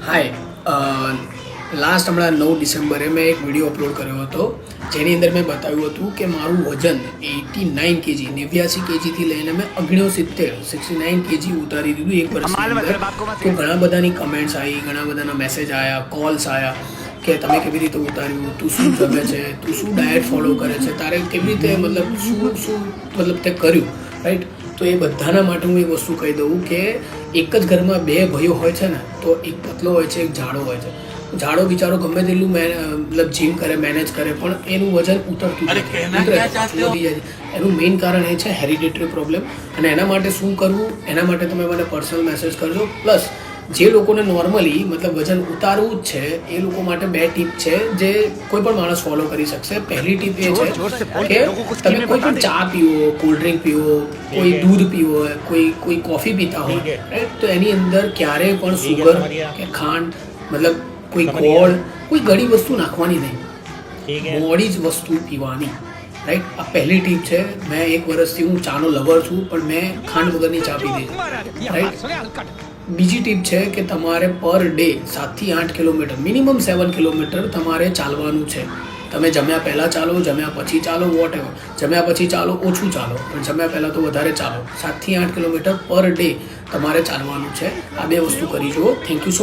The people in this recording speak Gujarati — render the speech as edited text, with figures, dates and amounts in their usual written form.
હાય લાસ્ટ હમણાં 9 ડિસેમ્બરે મેં એક વિડીયો અપલોડ કર્યો હતો જેની અંદર મેં બતાવ્યું હતું કે મારું વજન 89 કેજી 89 કેજીથી લઈને મેં 69 કેજી ઉતારી દીધું એક વર્ષની અંદર. તો ઘણા બધાની કમેન્ટ્સ આવી, ઘણા બધાના મેસેજ આવ્યા, કોલ્સ આવ્યા કે તમે કેવી રીતે ઉતાર્યું, તું શું જમે છે, તું શું ડાયટ ફોલો કરે છે, તારે કેવી રીતે મતલબ તે કર્યું, રાઈટ. તો એ બધાના માટે હું એક વસ્તુ કહી દઉં કે એક જ ઘરમાં બે ભાઈઓ હોય છે ને, તો એક પતલો હોય છે, એક જાડો હોય છે. જાડો બિચારો ગમે તેટલું મતલબ જીમ કરે, મેનેજ કરે, પણ એનું વજન ઉતરતું નથી. એનું મેઇન કારણ એ છે હેરિડિટરી પ્રોબ્લેમ. અને એના માટે શું કરવું, એના માટે તમે મને પર્સનલ મેસેજ કરજો. પ્લસ જે લોકોને નોર્મલી મતલબ વજન ઉતારવું જ છે એ લોકો માટે 2 ટીપ છે જે કોઈ પણ માણસ ફોલો કરી શકશે. પહેલી ટીપ એ છે કે તમે કોઈ પણ ચા પીવો, કોલ્ડ ડ્રિંક પીવો, કોઈ દૂધ પીવો, કોઈ કોફી પીતા હોય, રાઈટ, તો એની અંદર ક્યારેય પણ સુગર કે ખાંડ મતલબ કોઈ ગોળ, કોઈ ગળી વસ્તુ નાખવાની નહીં, મોડી જ વસ્તુ પીવાની, રાઈટ. આ પહેલી ટીપ છે. મેં 1 વર્ષથી હું ચાનો લવર છું, પણ મેં ખાંડ વગરની ચા પીધી, રાઈટ. બીજી ટીપ છે કે તમારે પર ડે 7 થી 8 કિલોમીટર, મિનિમમ 7 કિલોમીટર તમારે ચાલવાનું છે. તમે જમ્યા પહેલાં ચાલો, જમ્યા પછી ચાલો, વોટ એવર. જમ્યા પછી ચાલો, ઓછું ચાલો, પણ જમ્યા પહેલાં તો વધારે ચાલો. 7 થી 8 કિલોમીટર પર ડે તમારે ચાલવાનું છે. આ 2 વસ્તુ કરી જુઓ. Thank you so much.